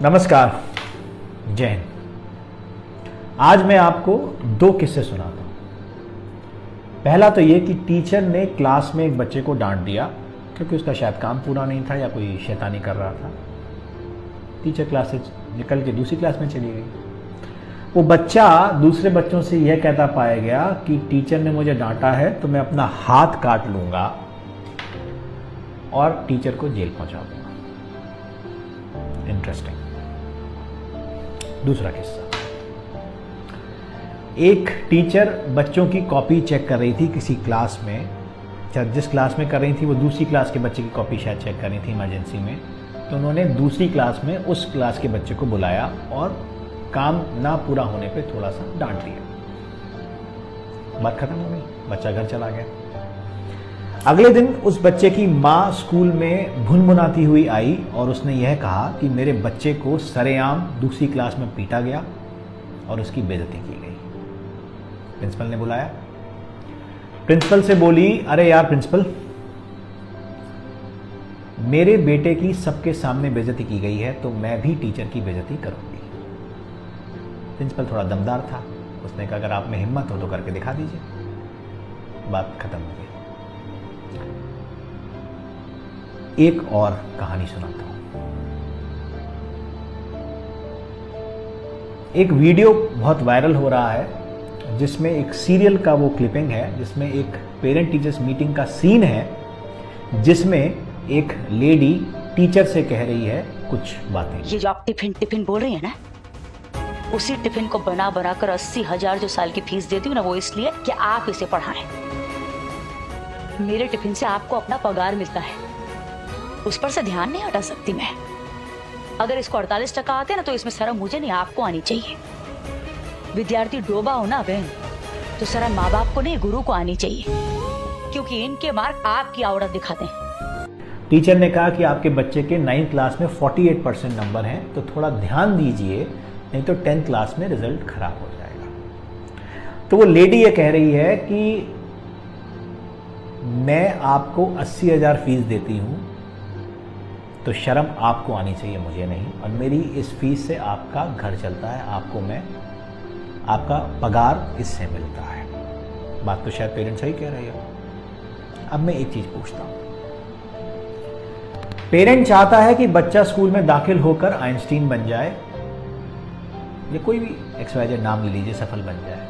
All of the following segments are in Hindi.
नमस्कार, जय हिंद। आज मैं आपको दो किस्से सुनाता हूँ। पहला तो ये कि टीचर ने क्लास में एक बच्चे को डांट दिया क्योंकि उसका शायद काम पूरा नहीं था या कोई शैतानी कर रहा था। टीचर क्लास से निकल के दूसरी क्लास में चली गई। वो बच्चा दूसरे बच्चों से यह कहता पाया गया कि टीचर ने मुझे डांटा है तो मैं अपना हाथ काट लूँगा और टीचर को जेल पहुँचा दूँगा। इंटरेस्टिंग। दूसरा किस्सा, एक टीचर बच्चों की कॉपी चेक कर रही थी किसी क्लास में। जिस क्लास में कर रही थी वो दूसरी क्लास के बच्चे की कॉपी शायद चेक कर रही थी इमरजेंसी में। तो उन्होंने दूसरी क्लास में उस क्लास के बच्चे को बुलाया और काम ना पूरा होने पे थोड़ा सा डांट दिया। बात खत्म हो गई, बच्चा घर चला गया। अगले दिन उस बच्चे की माँ स्कूल में भुनभुनाती हुई आई और उसने यह कहा कि मेरे बच्चे को सरेआम दूसरी क्लास में पीटा गया और उसकी बेइज्जती की गई। प्रिंसिपल ने बुलाया। प्रिंसिपल से बोली, अरे यार प्रिंसिपल, मेरे बेटे की सबके सामने बेइज्जती की गई है तो मैं भी टीचर की बेइज्जती करूंगी। प्रिंसिपल थोड़ा दमदार था। उसने कहा अगर आप में हिम्मत हो तो करके दिखा दीजिए। बात खत्म हो गई। एक और कहानी सुनाता हूं। एक वीडियो बहुत वायरल हो रहा है जिसमें एक सीरियल का वो क्लिपिंग है जिसमें एक पेरेंट टीचर्स मीटिंग का सीन है जिसमें एक लेडी टीचर से कह रही है कुछ बातें। ये जो आप टिफिन बोल रही है ना, उसी टिफिन को बना बना कर 80,000 जो साल की फीस देती हूँ ना, वो इसलिए कि आप इसे पढ़ाएं। मेरे टिफिन से आपको अपना पगार मिलता है, उस पर से ध्यान नहीं हटा सकती मैं। अगर इसको 48% आते ना तो इसमें शर्म मुझे नहीं आपको आनी चाहिए। विद्यार्थी डोबा हो ना बहन, तो शर्म माँ बाप को नहीं गुरु को आनी चाहिए, क्योंकि इनके मार्क आपकी आवड़त दिखाते हैं। टीचर ने कहा कि आपके बच्चे के 9th क्लास में 48% नंबर हैं तो थोड़ा ध्यान दीजिए, नहीं तो 10th क्लास में रिजल्ट खराब हो जाएगा। तो वो लेडी ये कह रही है कि मैं आपको 80,000 फीस देती हूँ तो शर्म आपको आनी चाहिए, मुझे नहीं। और मेरी इस फीस से आपका घर चलता है, आपका पगार इससे मिलता है। बात तो शायद पेरेंट्स सही कह रहे हो। अब मैं एक चीज पूछता हूं। पेरेंट चाहता है कि बच्चा स्कूल में दाखिल होकर आइंस्टीन बन जाए या कोई भी XYZ नाम ले लीजिए, सफल बन जाए,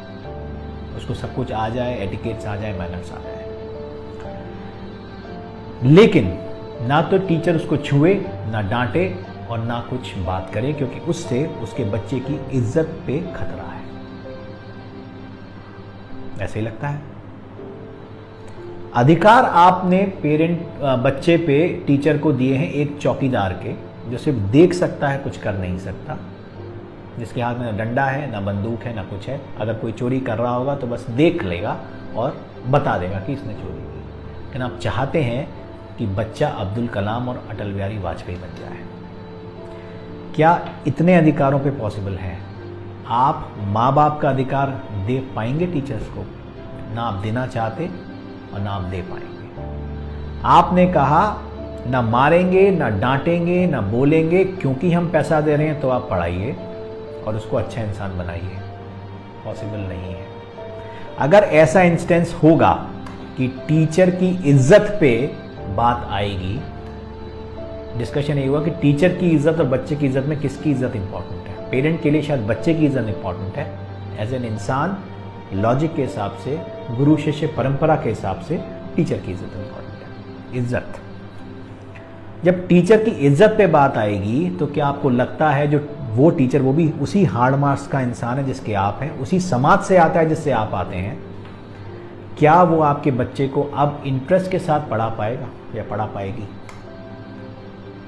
उसको सब कुछ आ जाए, एटिकेट्स आ जाए, मैनर्स आ जाए। लेकिन ना तो टीचर उसको छुए, ना डांटे और ना कुछ बात करे, क्योंकि उससे उसके बच्चे की इज्जत पे खतरा है। ऐसे ही लगता है। अधिकार आपने बच्चे पे टीचर को दिए हैं एक चौकीदार के, जो सिर्फ देख सकता है, कुछ कर नहीं सकता, जिसके हाथ में ना डंडा है, ना बंदूक है, ना कुछ है। अगर कोई चोरी कर रहा होगा तो बस देख लेगा और बता देगा कि इसने चोरी की। लेकिन आप चाहते हैं कि बच्चा अब्दुल कलाम और अटल बिहारी वाजपेयी बन जाए। क्या इतने अधिकारों पे पॉसिबल है? आप माँ बाप का अधिकार दे पाएंगे टीचर्स को? ना आप देना चाहते और ना आप दे पाएंगे। आपने कहा ना मारेंगे, ना डांटेंगे, ना बोलेंगे, क्योंकि हम पैसा दे रहे हैं तो आप पढ़ाइए और उसको अच्छा इंसान बनाइए। पॉसिबल नहीं है। अगर ऐसा इंस्टेंस होगा कि टीचर की इज्जत पे बात आएगी, डिस्कशन ये हुआ कि टीचर की इज्जत और बच्चे की इज्जत में किसकी इज्जत इंपॉर्टेंट है। पेरेंट के लिए शायद बच्चे की इज्जत इंपॉर्टेंट है। एज एन इंसान, लॉजिक के हिसाब से, गुरु शिष्य परंपरा के हिसाब से टीचर की इज्जत इंपॉर्टेंट है। इज्जत, जब टीचर की इज्जत पे बात आएगी तो क्या आपको लगता है जो वो टीचर, वो भी उसी हार्ड मार्क्स का इंसान है जिसके आप हैं, उसी समाज से आता है जिससे आप आते हैं, क्या वो आपके बच्चे को अब इंटरेस्ट के साथ पढ़ा पाएगा या पढ़ा पाएगी?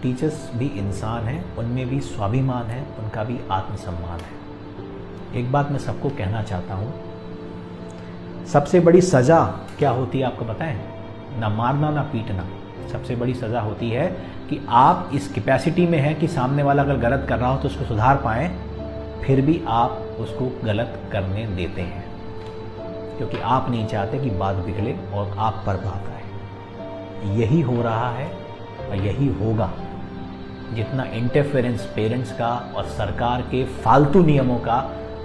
टीचर्स भी इंसान हैं, उनमें भी स्वाभिमान है, उनका भी आत्मसम्मान है। एक बात मैं सबको कहना चाहता हूँ, सबसे बड़ी सज़ा क्या होती है आपको पता है? ना मारना, ना पीटना। सबसे बड़ी सज़ा होती है कि आप इस कैपेसिटी में हैं कि सामने वाला अगर गलत कर रहा हो तो उसको सुधार पाएँ, फिर भी आप उसको गलत करने देते हैं, क्योंकि आप नहीं चाहते कि बात बिगड़े और आप पर बात आए। यही हो रहा है और यही होगा जितना इंटरफेरेंस पेरेंट्स का और सरकार के फालतू नियमों का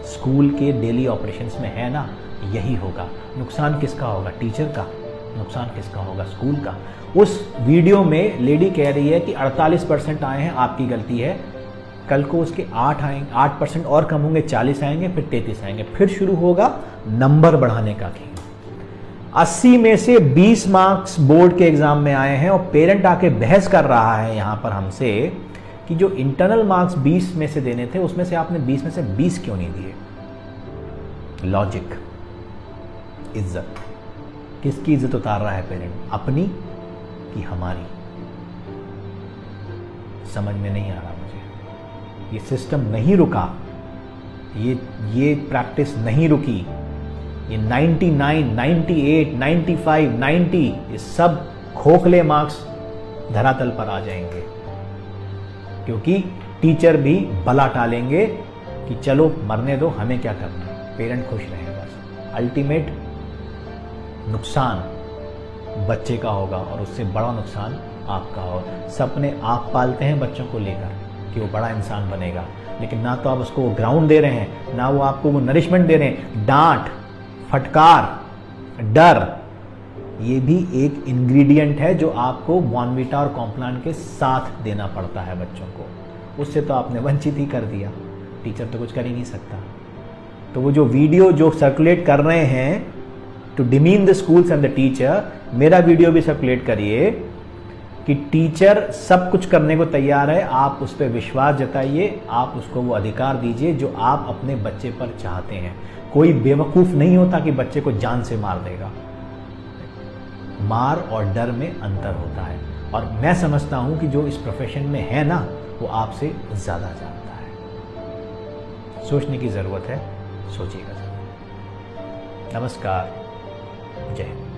स्कूल के डेली ऑपरेशंस में है ना, यही होगा। नुकसान किसका होगा? टीचर का। नुकसान किसका होगा? स्कूल का। उस वीडियो में लेडी कह रही है कि 48% आए हैं, आपकी गलती है। कल को उसके 8% और कम होंगे, 40 आएंगे, फिर 33 आएंगे, फिर शुरू होगा नंबर बढ़ाने का खेल। 80 में से 20 मार्क्स बोर्ड के एग्जाम में आए हैं और पेरेंट आके बहस कर रहा है यहां पर हमसे कि जो इंटरनल मार्क्स 20 में से देने थे उसमें से आपने 20 में से 20 क्यों नहीं दिए? लॉजिक, इज्जत। किसकी इज्जत उतार रहा है पेरेंट? अपनी कि हमारी? समझ में नहीं आ रहा मुझे। ये सिस्टम नहीं रुका, ये प्रैक्टिस नहीं रुकी। ये 99, 98, 95, 90 ये सब खोखले मार्क्स धरातल पर आ जाएंगे, क्योंकि टीचर भी भला टालेंगे कि चलो मरने दो, हमें क्या करना है, पेरेंट खुश रहें बस। अल्टीमेट नुकसान बच्चे का होगा और उससे बड़ा नुकसान आपका होगा। सपने आप पालते हैं बच्चों को लेकर कि वो बड़ा इंसान बनेगा, लेकिन ना तो आप उसको वो ग्राउंड दे रहे हैं, ना वो आपको वो नरिशमेंट दे रहे हैं। डांट, फटकार, डर, ये भी एक इंग्रेडिएंट है जो आपको बॉर्नवीटा और कॉम्प्लान के साथ देना पड़ता है बच्चों को। उससे तो आपने वंचित ही कर दिया, टीचर तो कुछ कर ही नहीं सकता। तो वो जो वीडियो जो सर्कुलेट कर रहे हैं to demean the schools and the teacher, मेरा वीडियो भी सर्कुलेट करिए कि टीचर सब कुछ करने को तैयार है, आप उस पर विश्वास जताइए, आप उसको वो अधिकार दीजिए जो आप अपने बच्चे पर चाहते हैं। कोई बेवकूफ़ नहीं होता कि बच्चे को जान से मार देगा। मार और डर में अंतर होता है, और मैं समझता हूं कि जो इस प्रोफेशन में है ना, वो आपसे ज़्यादा जानता है। सोचने की ज़रूरत है, सोचिएगा ज़रूर। नमस्कार, जय हिंद।